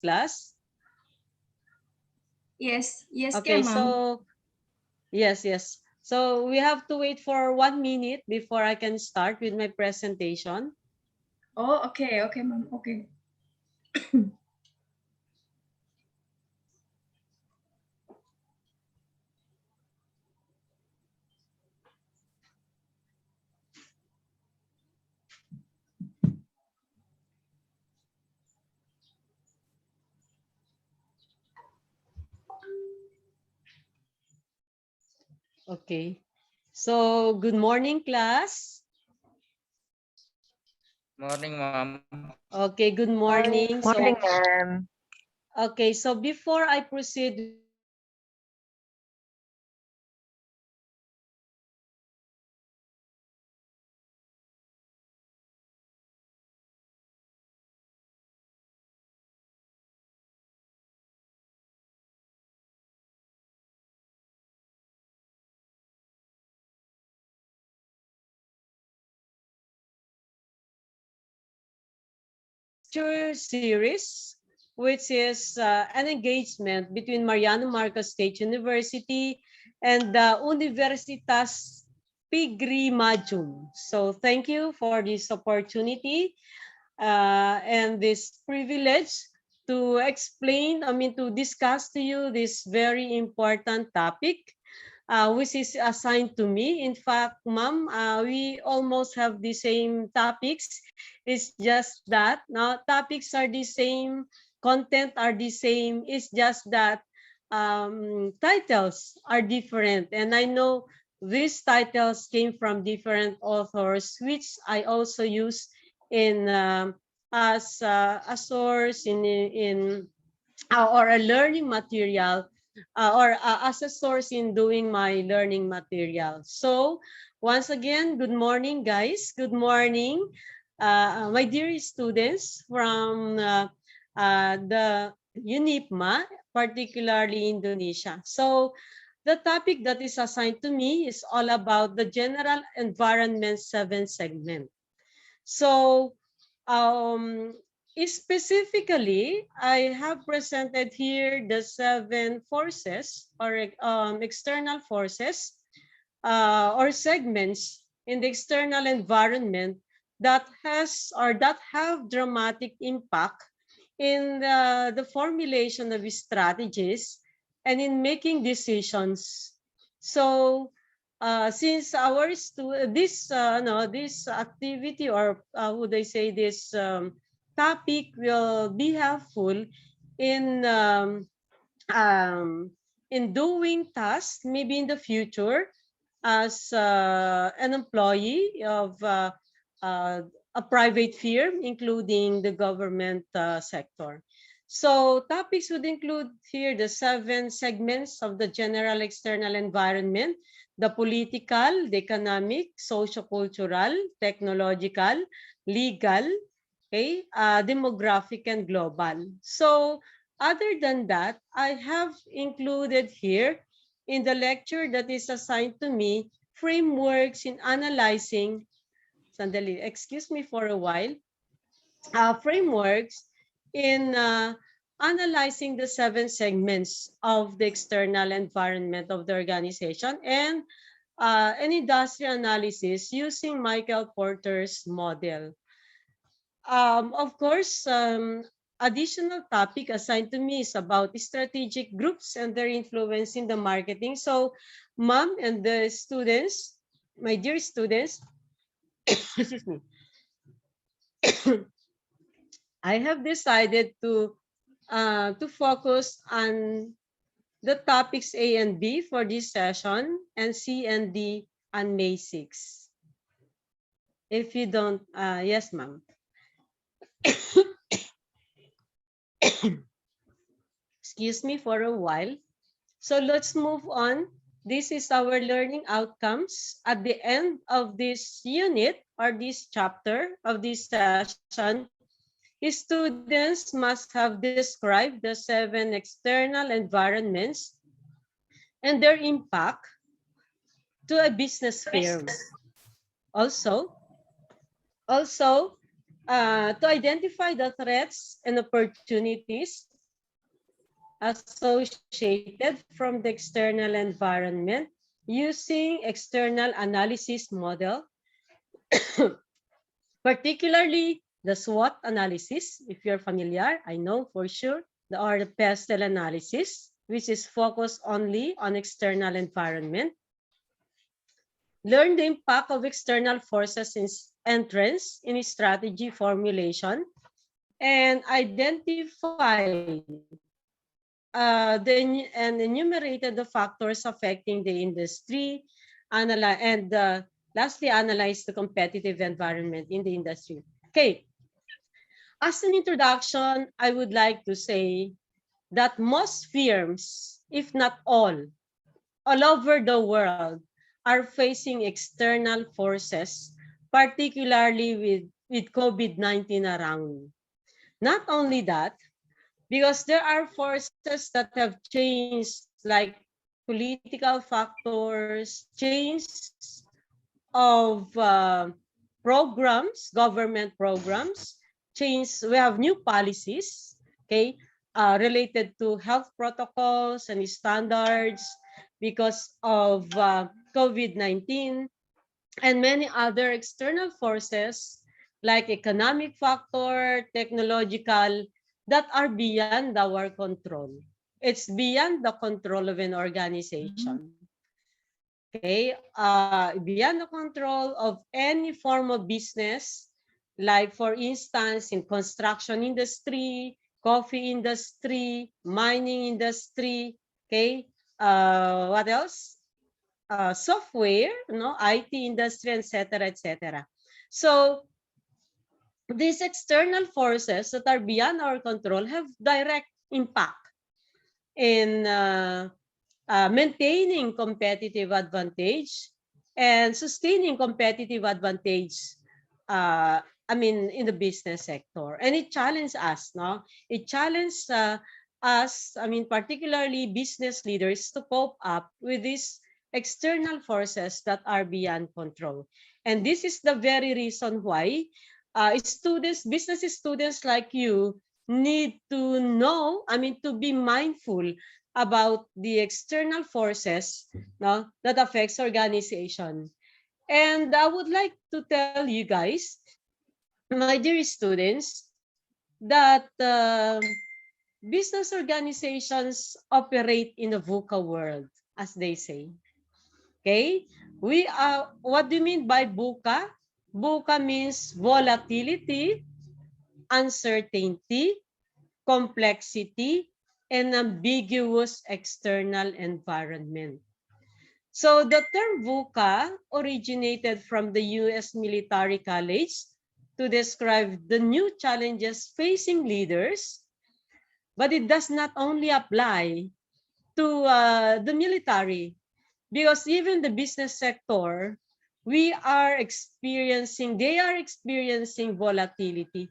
class? Yes, yes, Okay, ma'am. so yes. So we have to wait for 1 minute before I can start with my presentation. Oh, okay, ma'am, okay. Okay. So good morning, class. Morning, ma'am. Okay, good morning. Morning, ma'am. Okay, so before I proceed with my presentation, lecture series, which is an engagement between Mariano Marcos State University and the Universitas Pigri Majum. So thank you for this opportunity and this privilege to explain, to discuss to you this very important topic, which is assigned to me. In fact, ma'am, we almost have the same topics. It's just that now topics are the same, content are the same. It's just that titles are different. And I know these titles came from different authors, which I also use in as a source in or a learning material or as a source in doing my learning material. So once again, good morning, guys. Good morning, my dear students from the UNIPMA, particularly Indonesia. So the topic that is assigned to me is all about the general environment 7 segment. So um, specifically, I have presented here the 7 forces or external forces or segments in the external environment that has or that have dramatic impact in the formulation of strategies and in making decisions. So since this activity or would I say this topic will be helpful in um, um, in doing tasks maybe in the future as an employee of uh, a private firm, including the government sector. So topics would include here the 7 segments of the general external environment: the political, the economic, socio-cultural, technological, legal, okay, demographic, and global. So other than that, I have included here in the lecture that is assigned to me frameworks in analyzing, sandali, excuse me for a while, frameworks in analyzing the 7 segments of the external environment of the organization and an industrial analysis using Michael Porter's model. Of course, additional topic assigned to me is about strategic groups and their influence in the marketing. So, ma'am and the students, my dear students, excuse me, I have decided to focus on the topics A and B for this session and C and D on May 6. If you don't, yes, ma'am. Excuse me for a while. So let's move on. This is our learning outcomes. At the end of this unit or this chapter of this session, students must have described the 7 external environments and their impact to a business firm. Also, to identify the threats and opportunities associated from the external environment using external analysis model, particularly the SWOT analysis, if you're familiar, I know for sure, or the PESTEL analysis, which is focused only on external environment. Learn the impact of external forces in entrance in strategy formulation, and identify and enumerated the factors affecting the industry, and lastly, analyze the competitive environment in the industry. Okay, as an introduction, I would like to say that most firms, if not all over the world, are facing external forces, particularly with COVID-19 around. Not only that, because there are forces that have changed, like political factors, change of programs, government programs, change. We have new policies, okay, related to health protocols and standards because of COVID-19, and many other external forces like economic factor, technological, that are beyond our control. It's beyond the control of an organization. Okay, beyond the control of any form of business, like for instance, in construction industry, coffee industry, mining industry, okay, what else? Software, IT industry, etc., etc. So these external forces that are beyond our control have direct impact in maintaining competitive advantage and sustaining competitive advantage. In the business sector, and it challenged us. No, it challenged us. Particularly business leaders, to cope up with these external forces that are beyond control. And this is the very reason why business students like you need to know, to be mindful about the external forces, no, that affects organization. And I would like to tell you guys, my dear students, that business organizations operate in a VUCA world, as they say. Okay? What do you mean by VUCA? VUCA means volatility, uncertainty, complexity, and ambiguous external environment. So the term VUCA originated from the U.S. Military College to describe the new challenges facing leaders, but it does not only apply to the military, because even the business sector, they are experiencing volatility.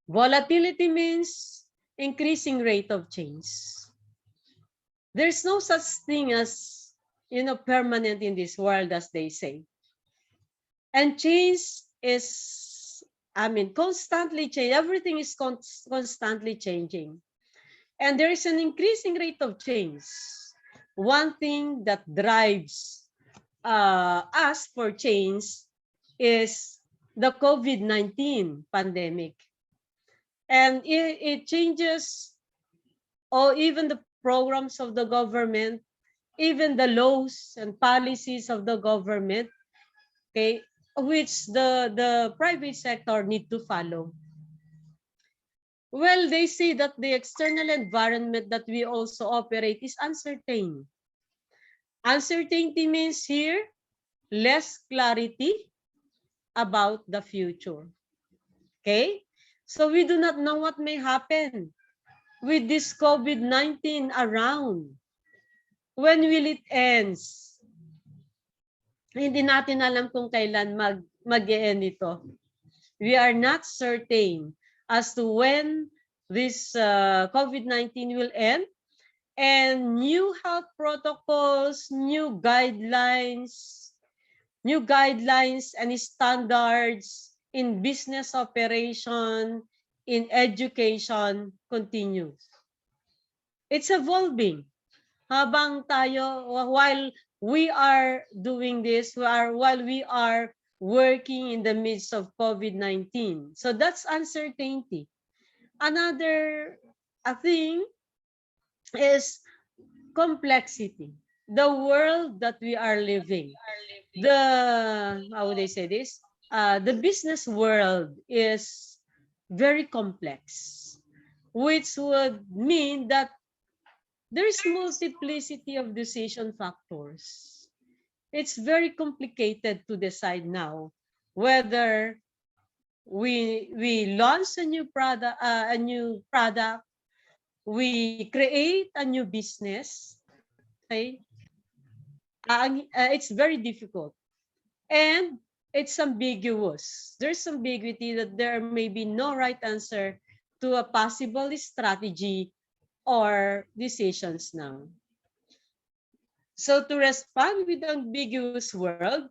Volatility means increasing rate of change. There's no such thing as, permanent in this world, as they say. And change is, constantly change. Everything is constantly changing. And there is an increasing rate of change. One thing that drives us for change is the COVID-19 pandemic. And it changes, or even the programs of the government, even the laws and policies of the government, okay, which the private sector need to follow. Well, they say that the external environment that we also operate is uncertain. Uncertainty means here less clarity about the future. Okay? So we do not know what may happen with this COVID-19 around. When will it end? Hindi natin alam kung kailan mag-e-end ito. We are not certain as to when this COVID-19 will end, and new health protocols, new guidelines and standards in business operation, in education continues. It's evolving. Habang tayo, while we are doing this, while we are working in the midst of COVID-19. So that's uncertainty. Another thing is complexity. The world that we are living, how would I say this? The business world is very complex, which would mean that there is multiplicity of decision factors. It's very complicated to decide now whether we launch a new product, we create a new business. Okay, it's very difficult, and it's ambiguous. There's ambiguity that there may be no right answer to a possible strategy or decisions now. So to respond with the ambiguous world,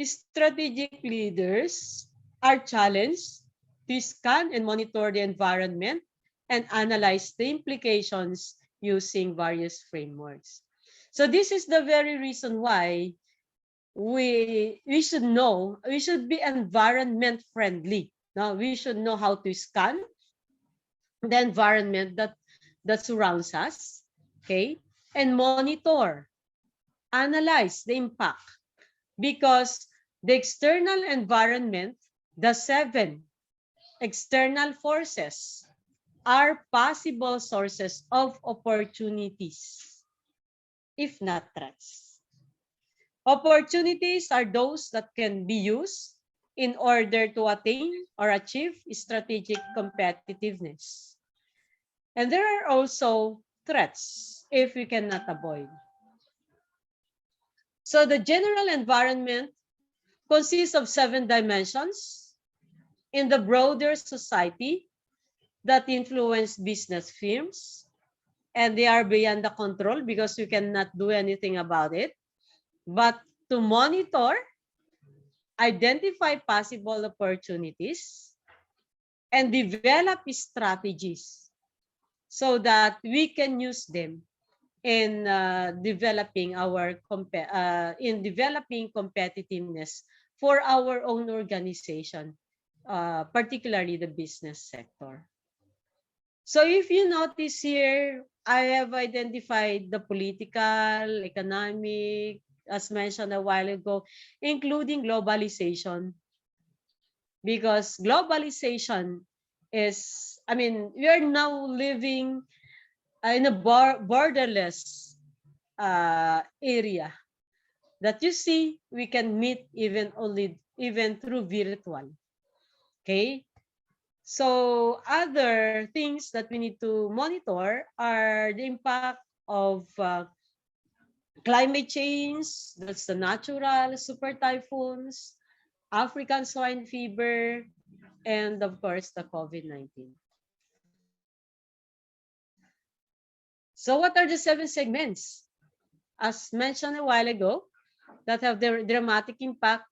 strategic leaders are challenged to scan and monitor the environment and analyze the implications using various frameworks. So this is the very reason why we should be environment friendly. Now we should know how to scan the environment that surrounds us, okay, and monitor, analyze the impact, because the external environment, the 7 external forces, are possible sources of opportunities, if not threats. Opportunities are those that can be used in order to attain or achieve strategic competitiveness. And there are also threats if we cannot avoid. So the general environment consists of 7 dimensions in the broader society that influence business firms, and they are beyond the control because we cannot do anything about it. But to monitor, identify possible opportunities, and develop strategies so that we can use them in developing competitiveness for our own organization, particularly the business sector. So if you notice here, I have identified the political, economic, as mentioned a while ago, including globalization. Because globalization is, we are now living in a borderless area that you see we can meet even through virtual. Okay, so other things that we need to monitor are the impact of climate change, that's the natural super typhoons, African swine fever, and of course the COVID-19. So what are the 7 segments? As mentioned a while ago, that have their dramatic impact.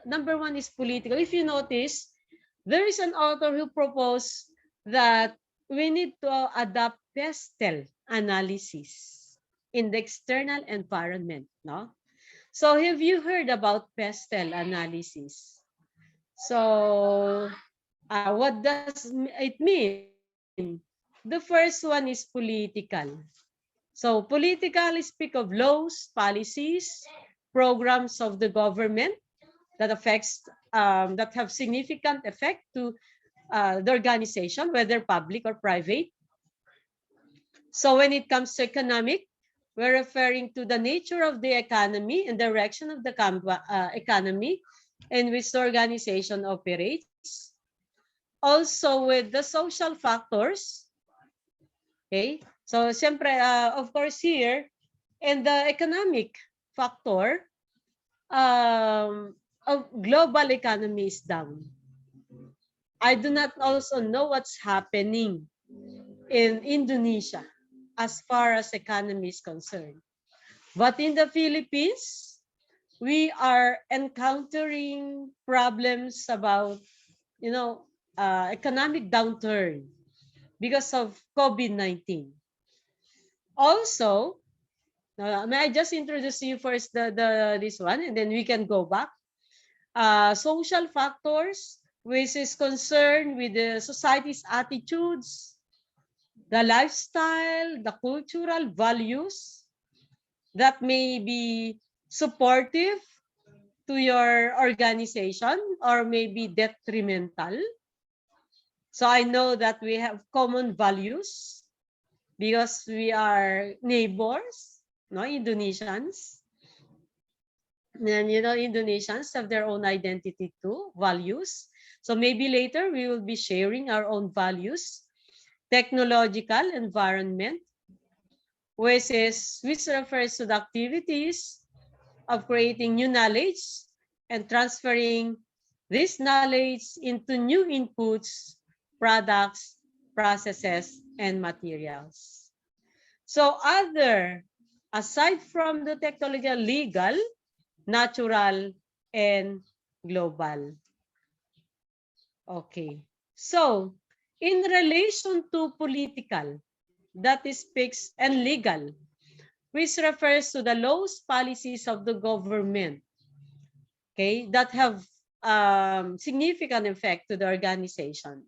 Number one is political. If you notice, there is an author who proposed that we need to adopt pestle analysis in the external environment. No? So have you heard about pestle analysis? So what does it mean? The first one is political. So political speak of laws, policies, programs of the government that that have significant effect to the organization, whether public or private. So when it comes to economic, we're referring to the nature of the economy and direction of the economy in which the organization operates. Also with the social factors. Okay, so siyempre, of course here, and the economic factor, of global economy is down. I do not also know what's happening in Indonesia as far as economy is concerned. But in the Philippines, we are encountering problems about, economic downturn because of COVID-19. Also, may I just introduce you first this one, and then we can go back. Social factors, which is concerned with the society's attitudes, the lifestyle, the cultural values that may be supportive to your organization or maybe detrimental. So I know that we have common values because we are neighbors, no, Indonesians. And Indonesians have their own identity too, values. So maybe later we will be sharing our own values. Technological environment, which refers to the activities of creating new knowledge and transferring this knowledge into new inputs, products, processes, and materials. So aside from the technological, legal, natural, and global. Okay. So, in relation to political, that is fixed, and legal, which refers to the laws, policies of the government, okay, that have significant effect to the organization.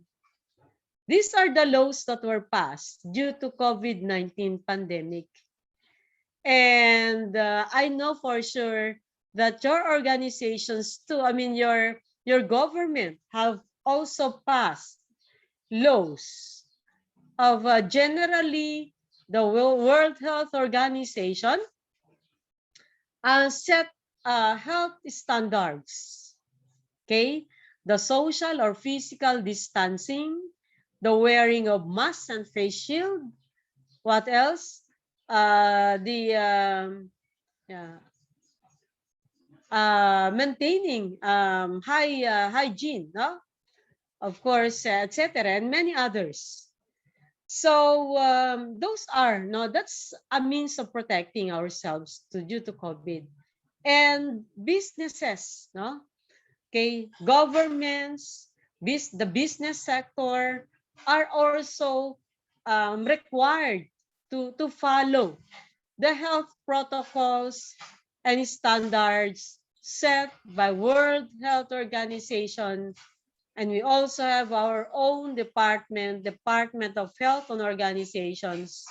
These are the laws that were passed due to COVID-19 pandemic. And I know for sure that your organizations too, your government have also passed laws of generally the World Health Organization set health standards. Okay, the social or physical distancing, the wearing of masks and face shield. What else? Maintaining hygiene, no? Of course, etc., and many others. So those are that's a means of protecting ourselves due to COVID. And businesses, no? Okay, governments, the business sector are also required to follow the health protocols and standards set by World Health Organization. And we also have our own Department of Health and Organizations,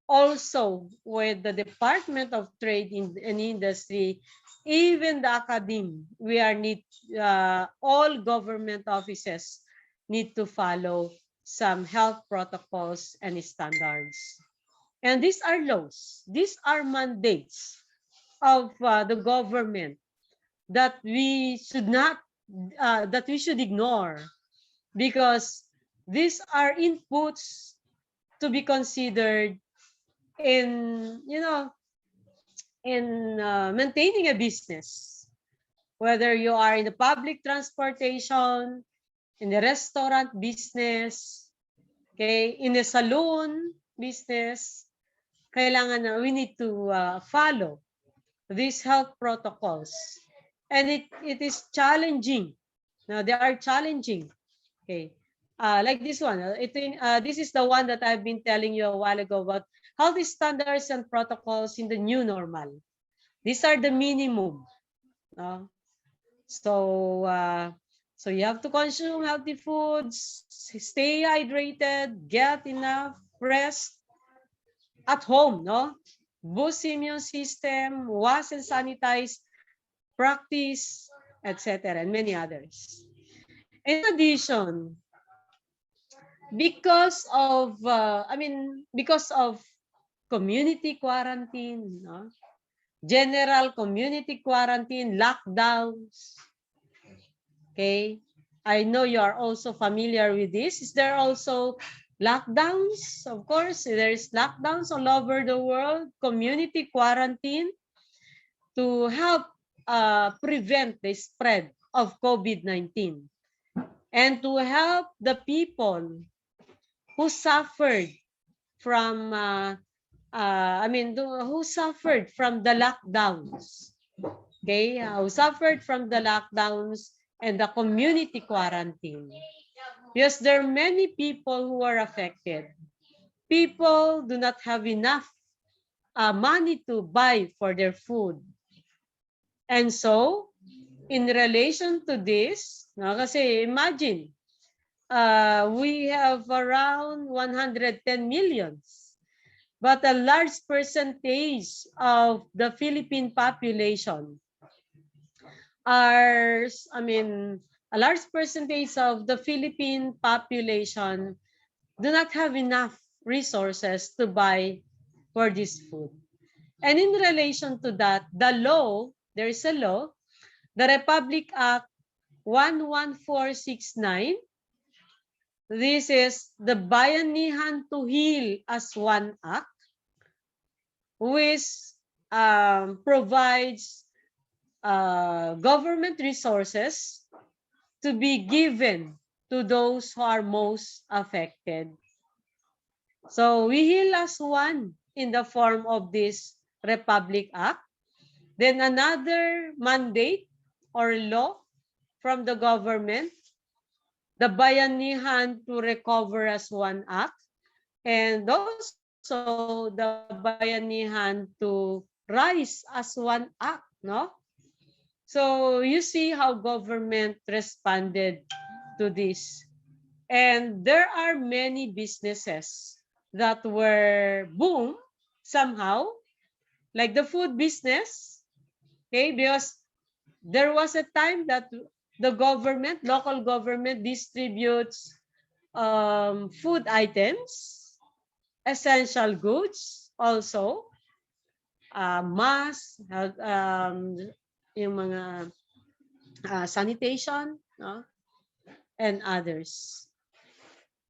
also with the Department of Trade and Industry, even the academe. All government offices need to follow some health protocols and standards. And these are laws. These are mandates of the government that we should ignore, because these are inputs to be considered in maintaining a business, whether you are in the public transportation, in the restaurant business, okay, in the saloon business. Kailangan we need to follow these health protocols, and it is challenging. Now they are challenging. Okay, like this one. This is the one that I've been telling you a while ago about healthy standards and protocols in the new normal. These are the minimum. So you have to consume healthy foods, stay hydrated, get enough rest at home, no? Boost immune system, wash and sanitize, practice, etc., and many others. In addition, because of community quarantine, no? General community quarantine, lockdowns. Okay, I know you are also familiar with this. Is there also lockdowns? Of course, there is lockdowns all over the world, community quarantine to help prevent the spread of COVID-19 and to help the people who suffered from who suffered from the lockdowns. Okay, who suffered from the lockdowns and the community quarantine. Yes, there are many people who are affected. People do not have enough money to buy for their food. And so, in relation to this, no, kasi imagine, we have around 110 millions, but a large percentage of the Philippine population are, a large percentage of the Philippine population do not have enough resources to buy for this food. And in relation to that, the law, there is a law, the Republic Act 11469. This is the Bayanihan to Heal as One Act, which provides government resources to be given to those who are most affected. So we heal as one in the form of this Republic Act. Then another mandate or law from the government, the Bayanihan to Recover as One Act, and also the Bayanihan to Rise as One Act, no? So you see how government responded to this. And there are many businesses that were boom somehow, like the food business, okay? Because there was a time that the government, local government distributes food items, essential goods also, mask, yung mga sanitation, no? And others.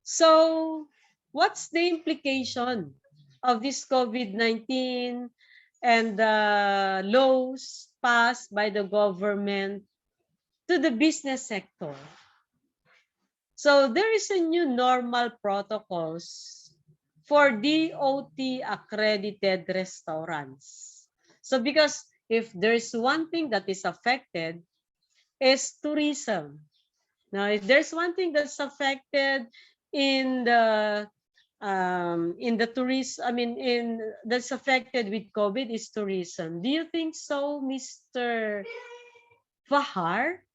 So, what's the implication of this COVID-19 and the laws passed by the government to the business sector? So, there is a new normal protocols for DOT accredited restaurants. So, because if there's one thing that is affected is tourism. Now, if there's one thing that's affected in the that's affected with COVID is tourism. Do you think so, Mr. Fahar?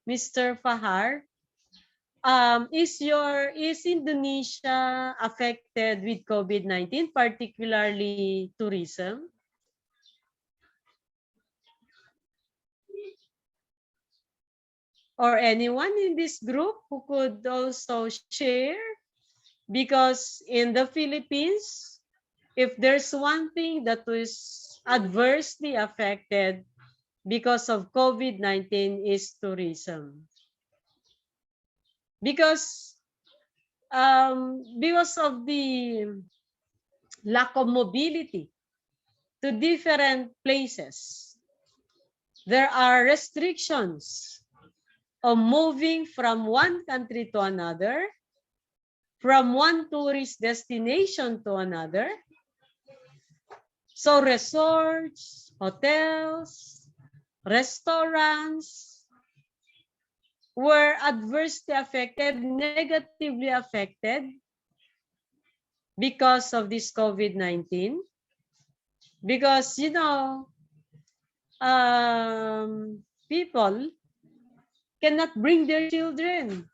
Mr. Fahar, is Indonesia affected with COVID-19, particularly tourism? Or anyone in this group who could also share? Because in the Philippines, if there's one thing that was adversely affected because of COVID-19 is tourism. Because of the lack of mobility to different places, there are restrictions of moving from one country to another, from one tourist destination to another. So resorts, hotels, restaurants were adversely affected, negatively affected because of this COVID-19. Because, people cannot bring their children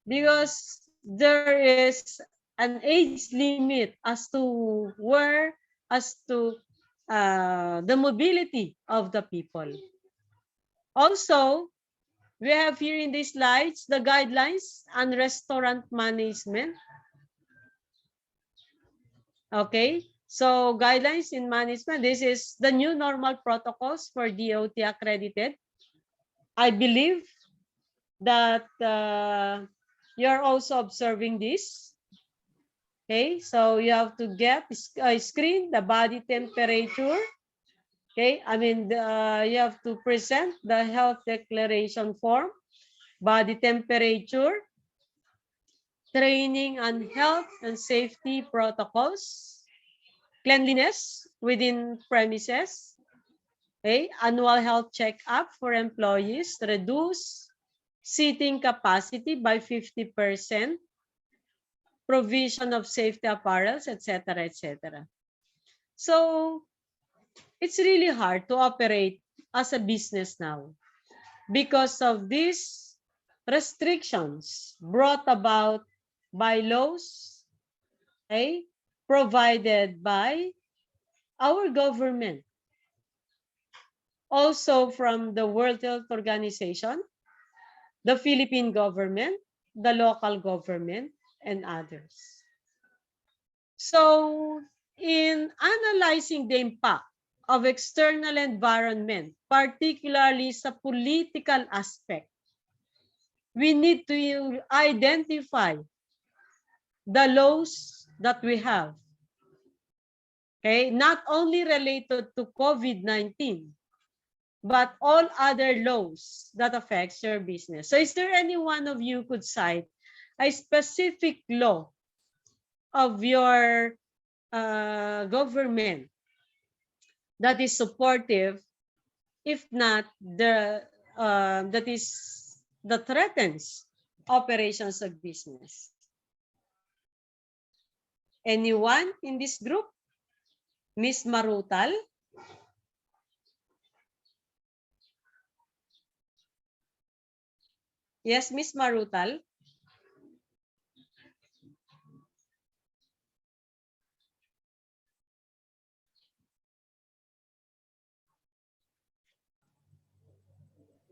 because there is an age limit as to the mobility of the people. Also, we have here in these slides the guidelines on restaurant management. Okay, so guidelines in management, this is the new normal protocols for DOT accredited. I believe that you're also observing this. Okay, so you have to get screen the body temperature. Okay, you have to present the health declaration form, body temperature, training on health and safety protocols, cleanliness within premises, okay, annual health checkup for employees, reduce seating capacity by 50%, provision of safety apparels, etc., etc. So it's really hard to operate as a business now because of these restrictions brought about by laws, okay, provided by our government, also from the World Health Organization, the Philippine government, the local government, and others. So, in analyzing the impact of external environment, particularly sa political aspect, we need to identify the laws that we have. Okay, not only related to COVID-19, but all other laws that affects your business. So is there any one of you could cite a specific law of your government that is supportive, if not that threatens operations of business? Anyone in this group? Miss Marutal? Yes, Miss Marutal.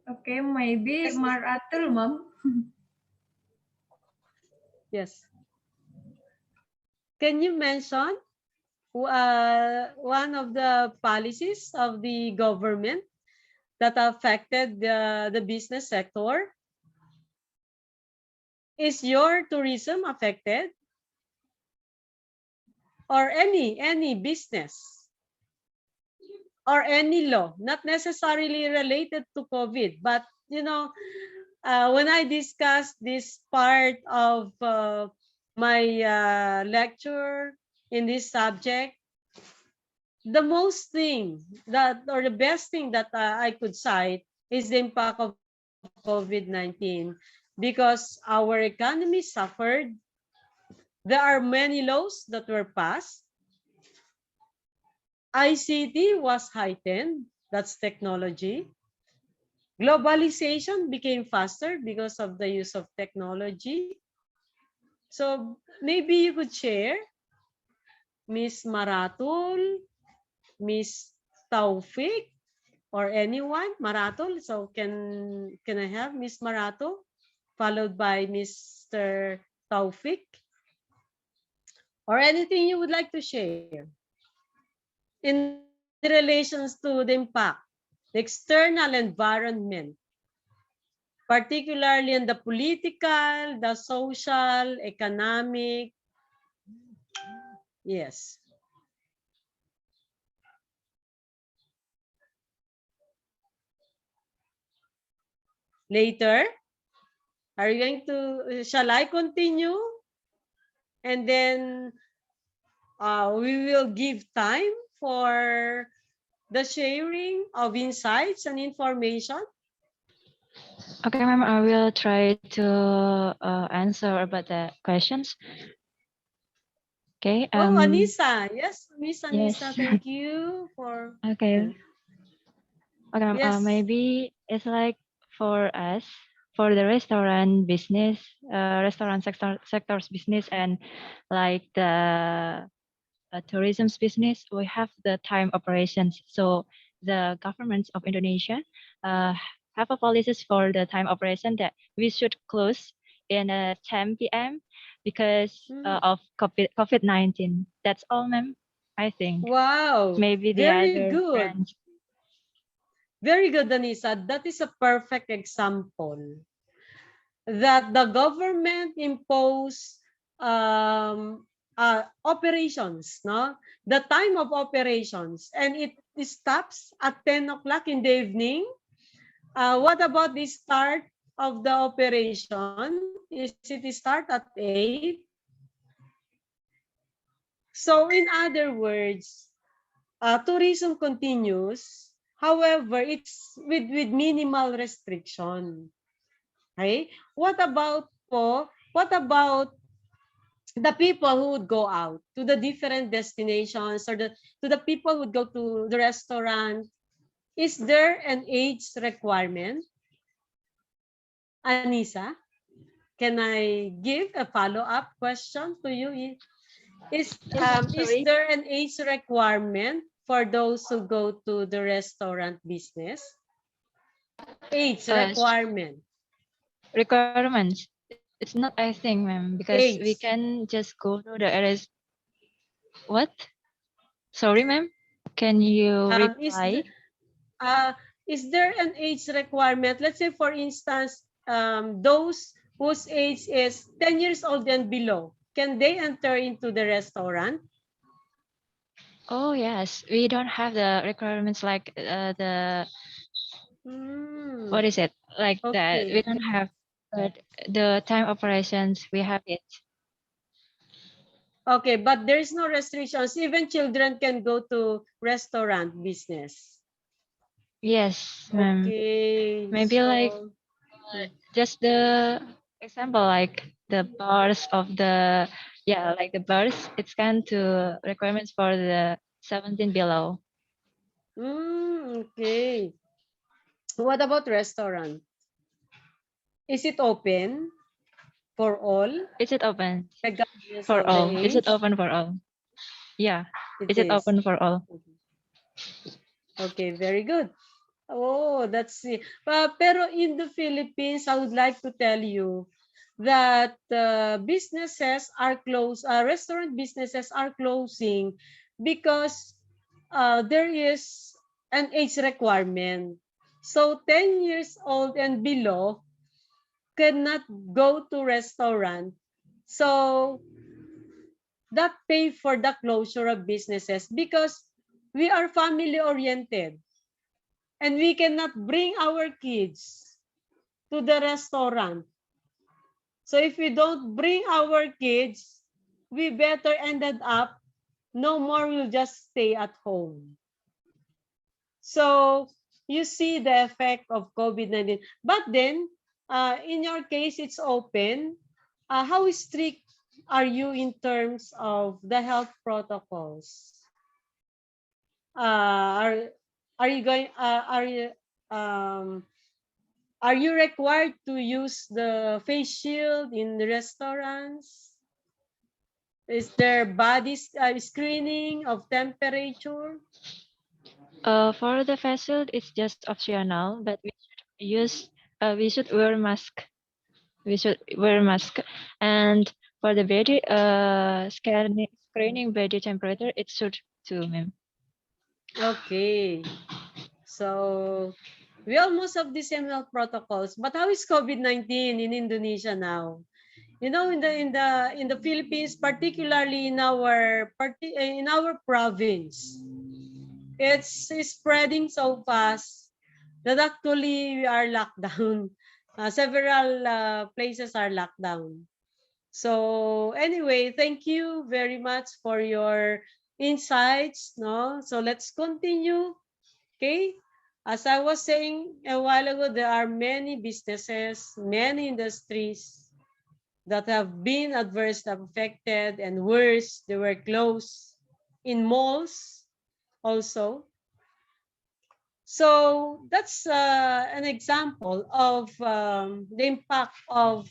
Okay, maybe Maratul, ma'am. Yes. Can you mention one of the policies of the government that affected the business sector? Is your tourism affected? Or any business? Or any law? Not necessarily related to COVID, but you know, when I discussed this part of my lecture in this subject, the most thing that, or the best thing that I could cite is the impact of COVID-19, because our economy suffered. There are many laws that were passed. ICT was heightened. That's technology. Globalization became faster because of the use of technology. So maybe you could share, Miss Maratul, Miss Taufik, or anyone. Maratul. So can I have Miss Maratul followed by Mr. Taufik, or anything you would like to share in relations to the impact, the external environment, particularly in the political, the social, economic. Yes. Later, are you going to, shall I continue? And then we will give time for the sharing of insights and information. Okay, ma'am, I will try to answer about the questions. Okay. Oh, Anissa. Yes, Miss Yes. Anissa, thank you for. Okay. Okay, ma'am. Yes. Maybe it's like for us, for the restaurant business, restaurant sector's business, and like the tourism's business, we have the time operations. So the government of Indonesia have a policies for the time operation that we should close in 10 p.m. because of COVID-19. That's all, ma'am. I think. Wow, Maybe the very other good. branch. Very good, Anissa. That is a perfect example that the government impose operations, no? The time of operations, and it stops at 10 o'clock in the evening. What about the start of the operation? Is it start at 8? So in other words, tourism continues. However, it's with minimal restriction. Okay? What about the people who would go out to the different destinations, or to the people who would go to the restaurant, is there an age requirement? Anissa, can I give a follow-up question to you? Is Sorry. there an age requirement for those who go to the restaurant business? Age Uh, s- requirement. requirements. It's not, I think, ma'am, because we Age. can just go to the areas. What? Sorry, ma'am. Can you Um, is reply? uh, is there an age requirement? Let's say, for instance, those whose age is 10 years old and below, can they enter into the restaurant? Oh yes, we don't have the requirements like the Hmm, what is it like that. We okay. don't have, but the time operations we have it. Okay, but there's no restrictions. Even children can go to restaurant business. Yes, ma'am. Okay, Maybe like so just the example like the bars of the like the bars. It's kind to requirements for the 17 below. okay. What about restaurant? Is it open for all, Is it open regardless for of the all? Is it age? open for all? Yeah. It Is it is. open for all? Okay, very good. Oh, that's it. Pero in the Philippines, I would like to tell you that businesses are closed, restaurant businesses are closing because there is an age requirement. So 10 years old and below cannot go to restaurant. So that pay for the closure of businesses because we are family oriented and we cannot bring our kids to the restaurant. So if we don't bring our kids, we better ended up no more will just stay at home. So you see the effect of COVID-19. But then, in your case, it's open. How strict are you in terms of the health protocols? Uh, are you going? Um, Are you required to use the face shield in the restaurants? Is there body screening of temperature? For the face shield, it's just optional, but we should wear mask. We should wear mask, and for the body screening body temperature, it should too, ma'am. Okay. So we almost have the same health protocols. But how is COVID-19 in Indonesia now? You know, in the Philippines, particularly in our province, it's spreading so fast that actually we are locked down. Several places are locked down. So anyway, thank you very much for your insights. No, so let's continue. Okay. As I was saying a while ago, there are many businesses, many industries that have been adversely affected, and worse, they were closed in malls also. So that's an example of the impact of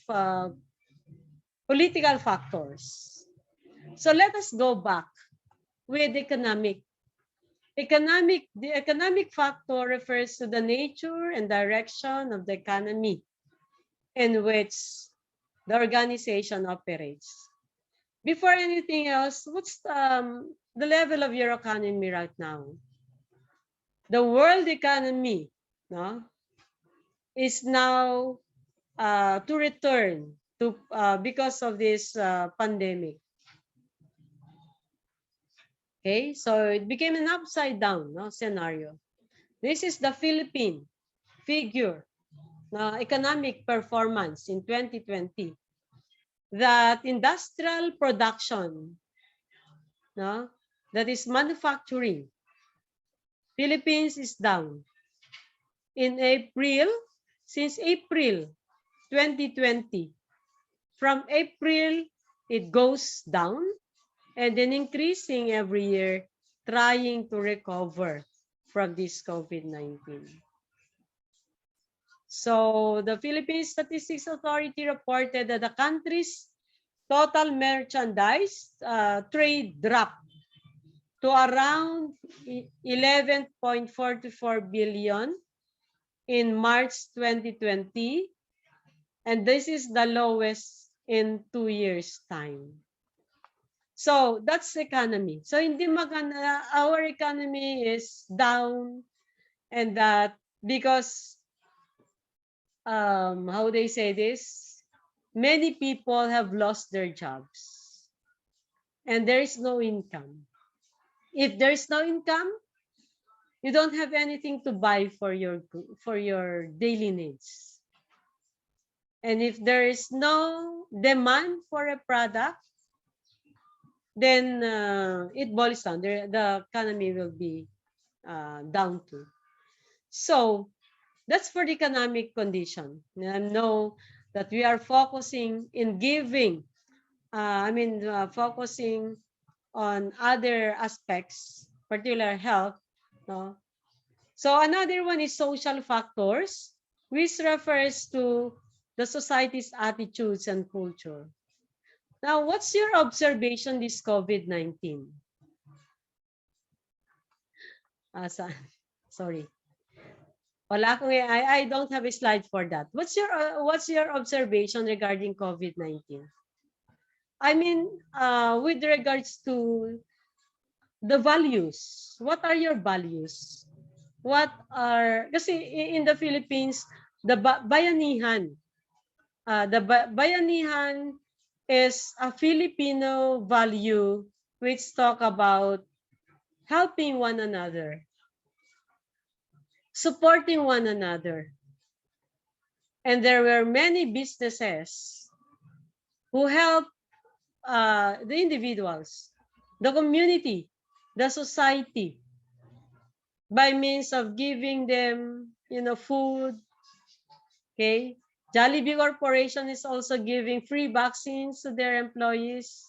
political factors. So let us go back with economic. The economic factor refers to the nature and direction of the economy in which the organization operates. Before anything else, what's the level of your economy right now? The world economy, no, is now to return to because of this pandemic. Okay, so it became an upside down, no, scenario. This is the Philippine figure, economic performance in 2020. That industrial production, no, that is manufacturing, Philippines is down. In April, since April 2020, from April it goes down and then increasing every year, trying to recover from this COVID-19. So the Philippine Statistics Authority reported that the country's total merchandise trade dropped to around 11.44 billion in March 2020. And this is the lowest in 2 years' time. So that's economy. So hindi maganda, our economy is down, and that because how they say this, many people have lost their jobs and there is no income. If there is no income, you don't have anything to buy for your daily needs. And if there is no demand for a product, then it boils down. The economy will be down too. So that's for the economic condition. And know that we are focusing in giving, focusing on other aspects, particular health. No? So another one is social factors, which refers to the society's attitudes and culture. Now, what's your observation this COVID-19? Sorry. Wala akong, I don't have a slide for that. What's your observation regarding COVID-19? I mean, with regards to the values, what are your values? Kasi in the Philippines, the bayanihan, bayanihan is a Filipino value which talk about helping one another, supporting one another. And there were many businesses who help the individuals, the community, the society, by means of giving them, food. Okay. Jollibee Corporation is also giving free vaccines to their employees.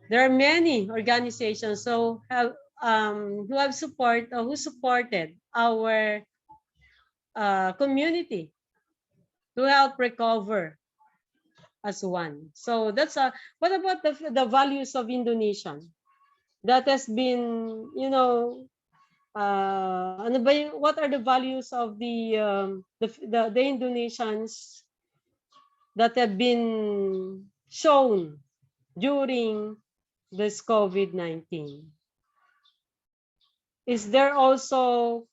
There are many organizations who supported our community to help recover as one. So that's what about the values of Indonesian that has been, what are the values of the Indonesians that have been shown during this COVID-19? Is there also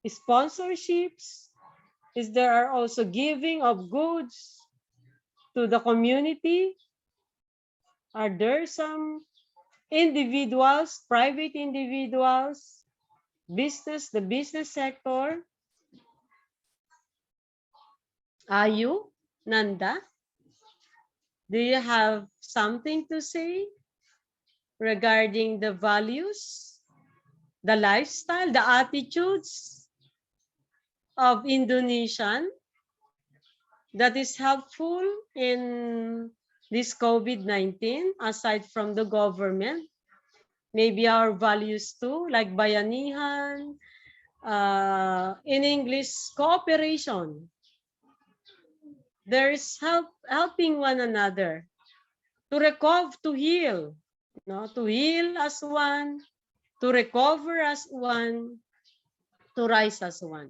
sponsorships? Is there also giving of goods to the community? Are there some individuals, private individuals, the business sector? Ayu, Nanda, do you have something to say regarding the values, the lifestyle, the attitudes of Indonesian that is helpful in this COVID-19, aside from the government? Maybe our values too, like bayanihan, in English, cooperation. There's helping one another to recover, to heal, to heal as one, to recover as one, to rise as one.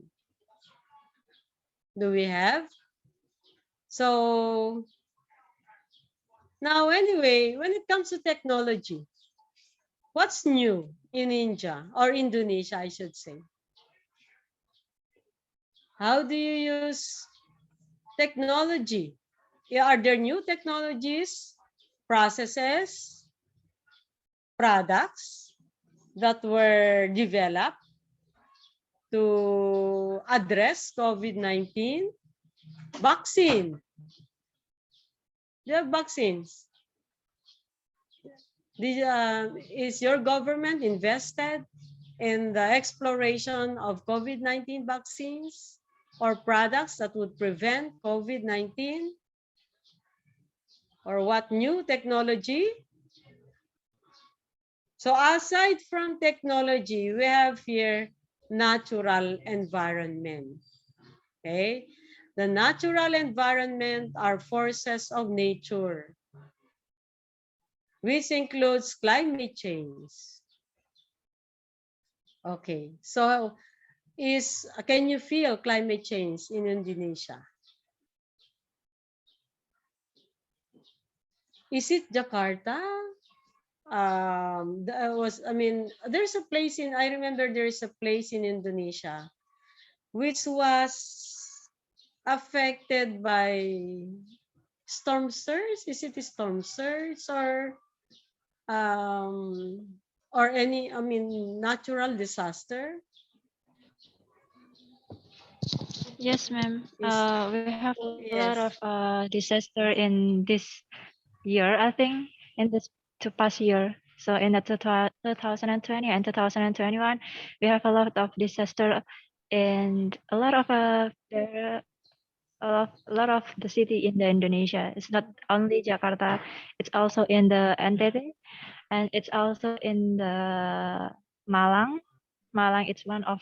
Do we have? So now, anyway, when it comes to technology, what's new in India or Indonesia, I should say? How do you use technology? Are there new technologies, processes, products that were developed to address COVID-19? Vaccine. Do you have vaccines? Is your government invested in the exploration of COVID-19 vaccines or products that would prevent COVID-19? or what new technology? So aside from technology, we have here natural environment. Okay, the natural environment are forces of nature, which includes climate change. Okay, so can you feel climate change in Indonesia? Is it Jakarta? There's a place I remember there's a place in Indonesia which was affected by storm surge. Is it a storm surge um, or any, natural disaster? Yes, ma'am. Is We have a lot of Yes. disaster in this year, I think, in this past year. So in the 2020 and 2021, we have a lot of disaster, and a lot of there a lot of the city in the Indonesia. It's not only Jakarta; it's also in the NTT, and it's also in the Malang. Malang is one of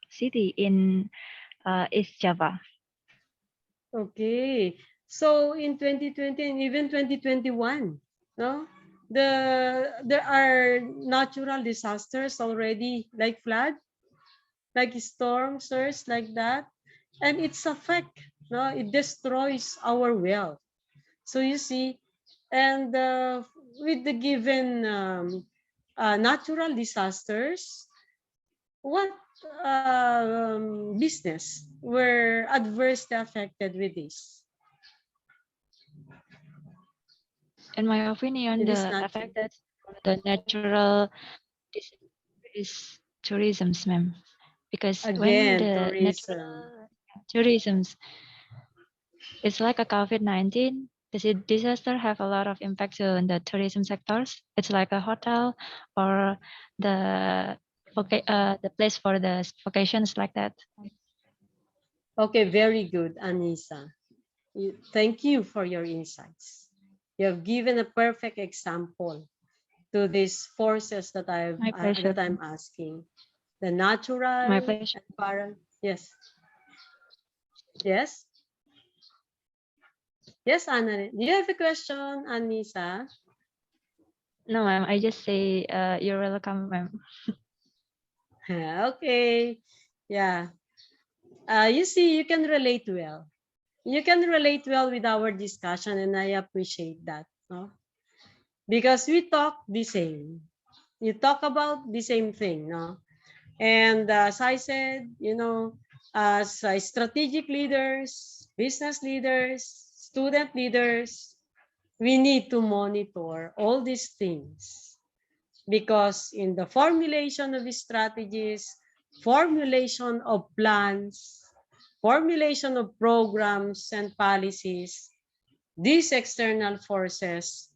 city in East Java. Okay. So in 2020 and even 2021, no? There are natural disasters already, like flood, like storm surge, like that. And it's a fact, no? It destroys our wealth. So you see, and with the given natural disasters, what business were adversely affected with this? In my opinion, It is the natural. affected for the natural is tourism, ma'am. Because when Again, the tourism. natural tourism, it's like a COVID-19. The disaster have a lot of impact on the tourism sectors. It's like a hotel or the place for the vacations like that. Okay, very good, Anissa. Thank you for your insights. You have given a perfect example to these forces that My pleasure. I'm asking. The My natural pleasure. environment. Yes. Yes. Yes, Anna. Do you have a question, Anissa? No, ma'am. I just say you're welcome, ma'am. Okay. Yeah. You see, you can relate well. You can relate well with our discussion, and I appreciate that. No? Because we talk the same. You talk about the same thing, no? And as I said, as strategic leaders, business leaders, student leaders, we need to monitor all these things because in the formulation of strategies, formulation of plans, formulation of programs and policies, these external forces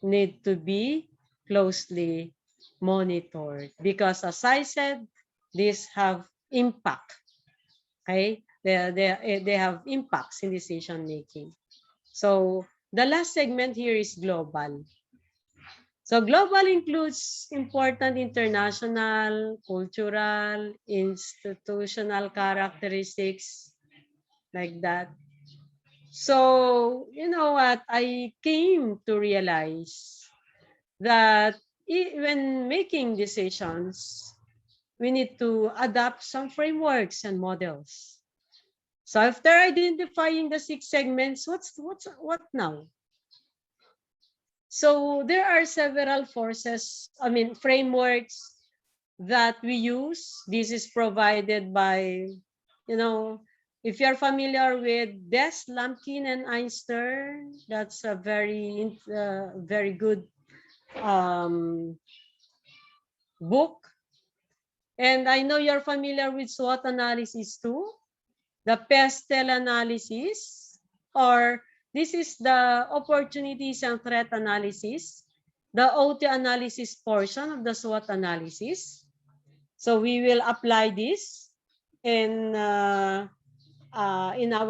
need to be closely monitored because as I said, these have impact. Okay, they have impacts in decision making. So the last segment here is global. So global includes important international, cultural, institutional characteristics like that. So, you know what, I came to realize that when making decisions, we need to adapt some frameworks and models. So after identifying the 6 segments, what now? So there are several frameworks that we use. This is provided by, if you're familiar with Des, Lampkin, and Einstein, that's a very good book. And I know you're familiar with SWOT analysis too, the PESTEL analysis, or this is the opportunities and threat analysis, the OT analysis portion of the SWOT analysis. So we will apply this in our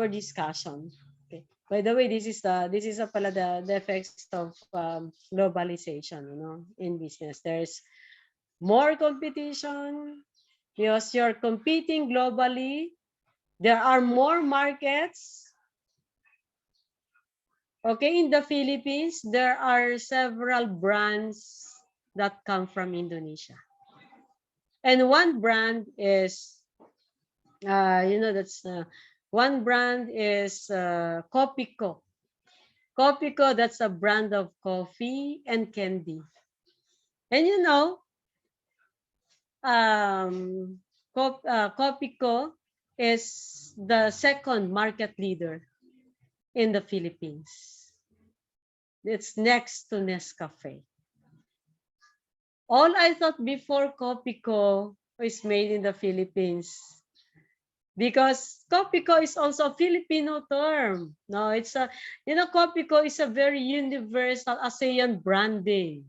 discussion. Okay. By the way, this is pala the effects of globalization, in business. There's more competition because you're competing globally. There are more markets. Okay, in the Philippines, there are several brands that come from Indonesia. And one brand is, one brand is Kopiko. Kopiko, that's a brand of coffee and candy. And Kopiko is the second market leader in the Philippines. It's next to Nescafe. All I thought before Kopiko is made in the Philippines, because Kopiko is also a Filipino term. No, it's Kopiko is a very universal ASEAN branding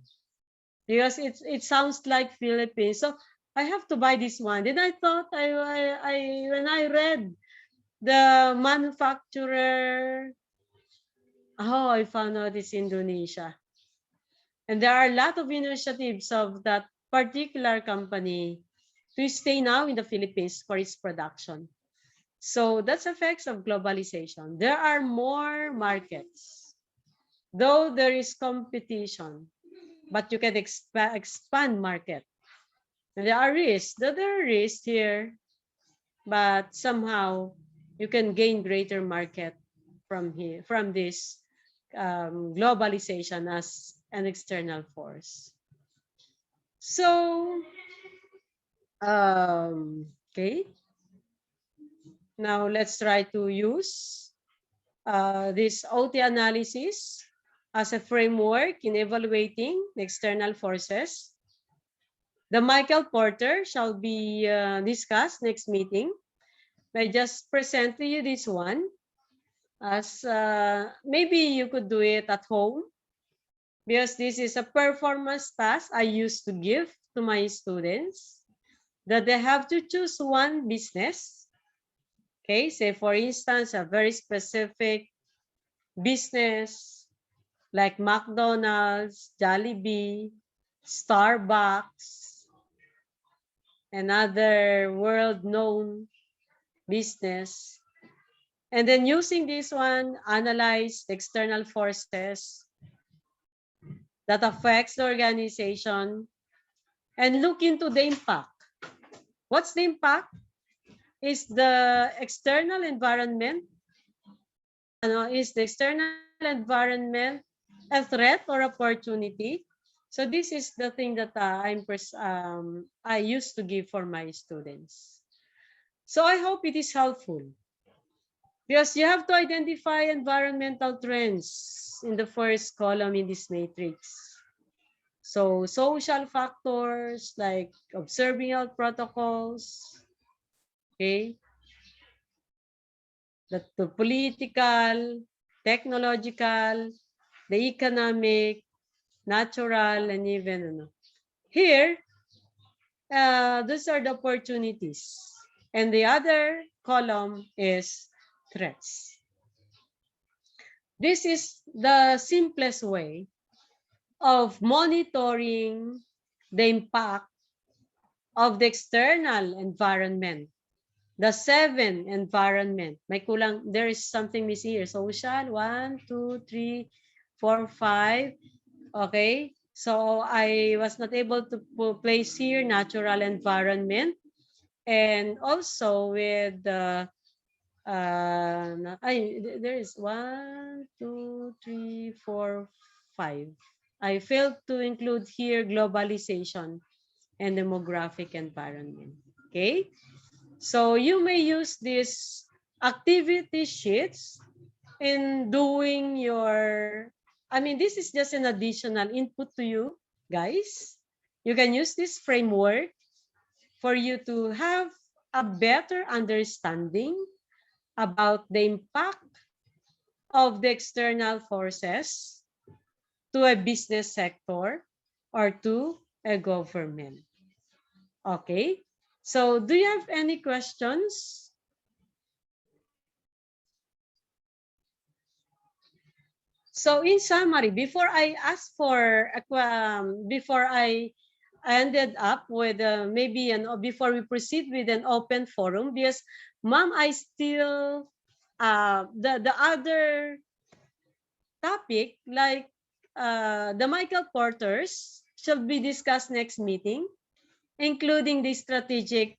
because it sounds like Philippines. So I have to buy this one. Then I thought when I read the manufacturer, I found out it's Indonesia. And there are a lot of initiatives of that particular company to stay now in the Philippines for its production. So that's effects of globalization. There are more markets, though there is competition, but you can expand market. And there are risks. There are risks here, but somehow you can gain greater market from this globalization as an external force. So, okay. Now let's try to use this OT analysis as a framework in evaluating the external forces. The Michael Porter shall be discussed next meeting. I just present to you this one as maybe you could do it at home, because this is a performance task I used to give to my students, that they have to choose one business. Okay, say for instance, a very specific business like McDonald's, Jollibee, Starbucks, another world-known business. And then using this one, analyze the external forces that affects the organization and look into the impact. What's the impact? Is the external environment, is the external environment a threat or opportunity? So this is the thing that I used to give for my students. So I hope it is helpful, because you have to identify environmental trends in the first column in this matrix. So social factors like observing health protocols, okay, the political, technological, the economic, natural, and even here, those are the opportunities. And the other column is threats. This is the simplest way of monitoring the impact of the external environment. The 7 environment. May kulang, there is something missing here. Social, 1, 2, 3, 4, 5. Okay. So I was not able to place here natural environment. And also with the, there is 1, 2, 3, 4, 5. I failed to include here globalization and demographic environment. Okay. So you may use these activity sheets in doing your, this is just an additional input to you guys. You can use this framework for you to have a better understanding about the impact of the external forces to a business sector or to a government. Okay. So do you have any questions? So in summary, before I ask for, before I ended up with maybe before we proceed with an open forum, because ma'am, I still, the other topic, like the Michael Porters, shall be discussed next meeting, including the strategic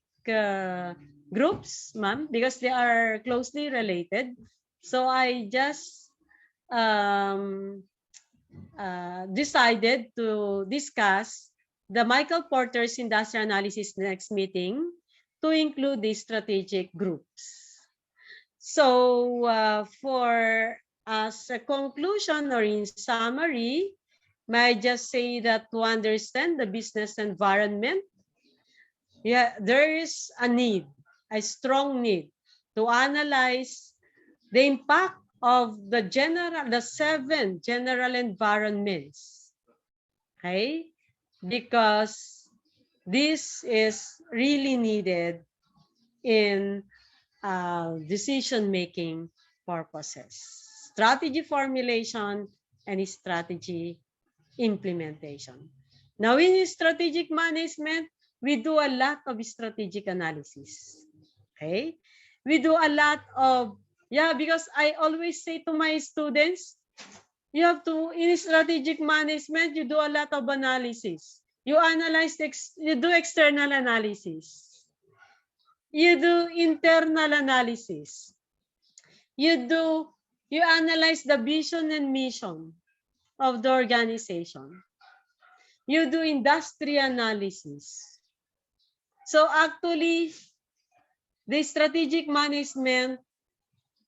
groups, ma'am, because they are closely related. So I just decided to discuss the Michael Porter's industrial analysis next meeting to include the strategic groups. So for as a conclusion or in summary, may I just say that to understand the business environment, yeah, there is a need, a strong need to analyze the impact of the 7 general environments, okay? Because this is really needed in decision-making purposes, strategy formulation, and strategy implementation. Now, in strategic management, we do a lot of strategic analysis, okay? We do a lot of, yeah, because I always say to my students, you have to, in strategic management, you do a lot of analysis. You analyze, you do external analysis. You do internal analysis. You analyze the vision and mission of the organization. You do industry analysis. So actually, the strategic management,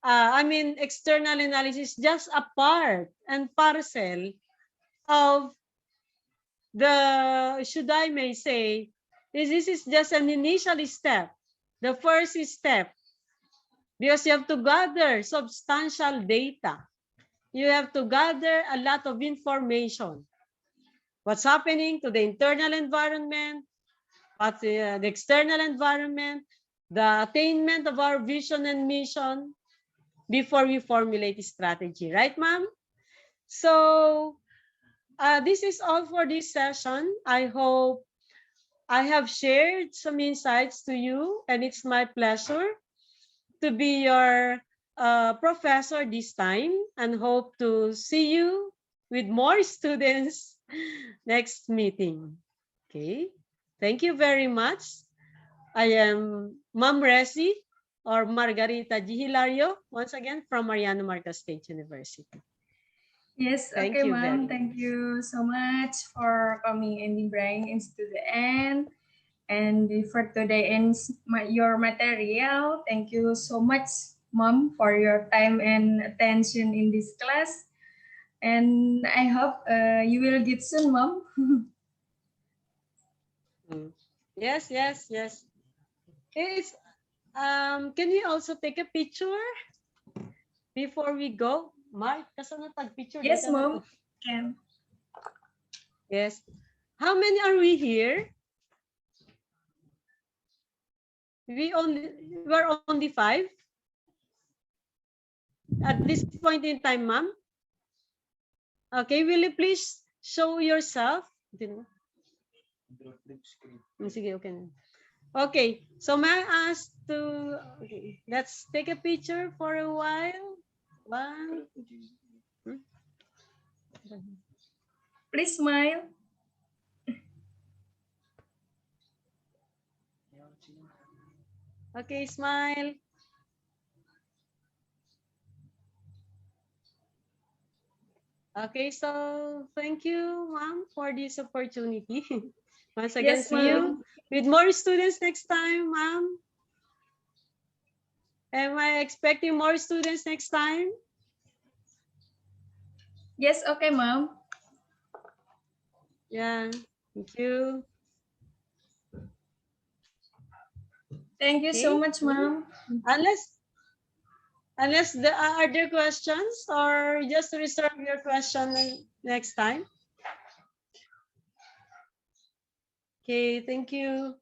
external analysis, just a part and parcel of the, should I may say, this is just an initial step, the first step, because you have to gather substantial data. You have to gather a lot of information. What's happening to the internal environment, what's the external environment, the attainment of our vision and mission before we formulate a strategy. Right, ma'am? So this is all for this session. I hope I have shared some insights to you, and it's my pleasure to be your professor this time, and hope to see you with more students next meeting. Okay, thank you very much. I am Ma'am Resi, or Margaritha G. Hilario, once again from Mariano Marcos State University. Yes, Thank okay, you ma'am. very Thank much. you so much for coming and bringing us to the end. And for today ends your material. Thank you so much, mom, for your time and attention in this class. And I hope you will get soon, mom. Yes, yes, yes. It's can we also take a picture before we go? Mark, kasano tag-picture? Yes, mom. Can. Yes. How many are we here? We're only 5 at this point in time, ma'am. Okay, will you please show yourself? Sige, okay. Okay, so may I ask to, okay, let's take a picture for a while. One. Please smile. Okay, smile. Okay, so thank you, ma'am, for this opportunity. Once again, Yes, see you ma'am. with more students next time, ma'am. Am I expecting more students next time? Yes, okay, ma'am. Yeah, thank you. Thank you so Okay. much, ma'am. Unless there are other questions, or just reserve your question next time. Okay, thank you.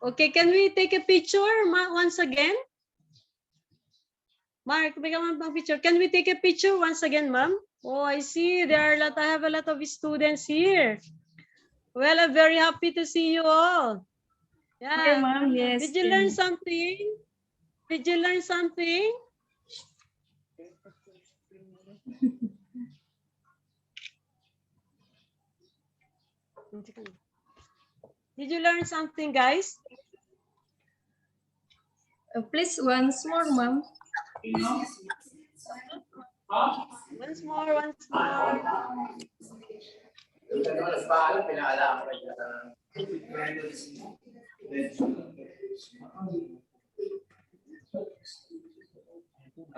Okay, can we take a picture once again? Mark, picture. Can we take a picture once again, ma'am? Oh, I see. I have a lot of students here. Well, I'm very happy to see you all. Here, Yeah. ma'am. Yes. Did you learn something? Did you learn something? Did you learn something, guys? Please once more, ma'am. Once more, once more.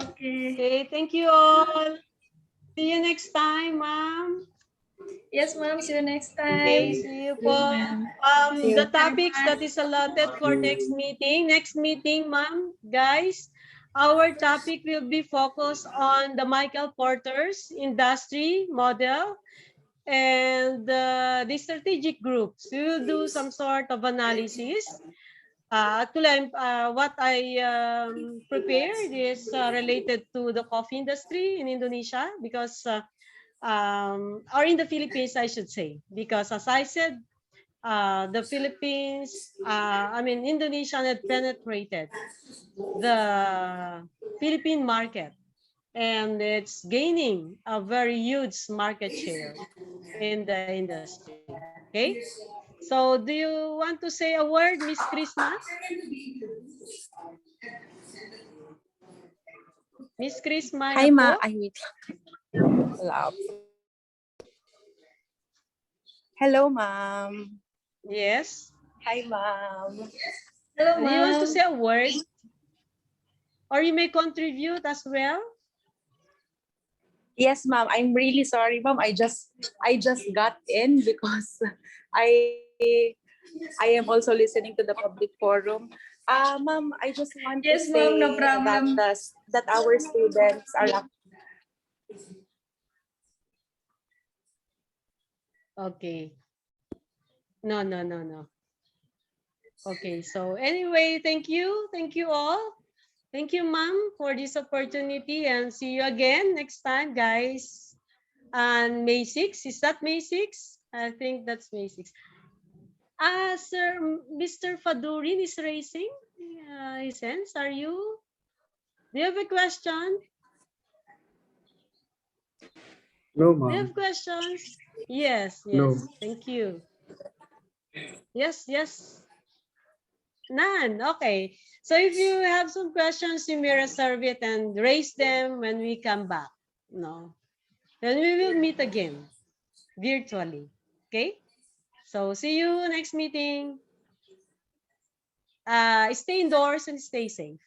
Okay. Okay, thank you all. See you next time, ma'am. Yes, ma'am. See you next Okay, time. see you po. The topics that is allotted for next meeting, ma'am, guys, our topic will be focused on the Michael Porter's industry model and the strategic groups. We will do some sort of analysis. Actually, what I prepared is related to the coffee industry in Indonesia because or in the Philippines, I should say, because as I said, the Philippines, Indonesia had penetrated the Philippine market and it's gaining a very huge market share in the industry. Okay. So do you want to say a word, Miss Krisma? Miss Krisma Hi, na ma. po? Ay, wait. Loud. Hello, ma'am. Yes. Hi, ma'am. Hello, Do you want to ma'am. say a word? Or you may contribute as well? Yes, ma'am. I'm really sorry, ma'am. I just got in because I I am also listening to the public forum. Ma'am, I just want to Yes, ma'am. No say that problem. that our students are Okay. No, no, no, no. Okay, so anyway, thank you. Thank you all. Thank you, ma'am, for this opportunity and see you again next time, guys. And May 6th, is that May 6th? I think that's May 6th. Sir, Mr. Fadurin is raising his hands. Are you? Do you have a question? No, Do you ma'am. have questions? Yes, No. yes. Thank you. Yes, yes. None. Okay. So if you have some questions, you may reserve it and raise them when we come back. No. Then we will meet again virtually. Okay. So see you next meeting. Stay indoors and stay safe.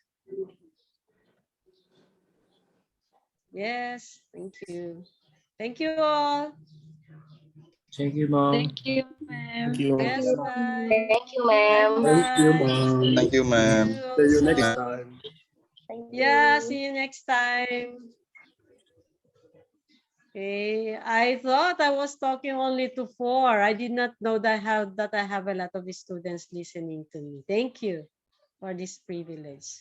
Yes. Thank you. Thank you all. Thank you, ma'am. Thank you, Thank ma'am. you. Yes. Bye. Thank you, ma'am. Thank you, Bye. ma'am. Thank you, ma'am. You See you next also. time. Thank Yeah. you. See you next time. Okay, I thought I was talking only to 4. I did not know that I have a lot of students listening to me. Thank you for this privilege.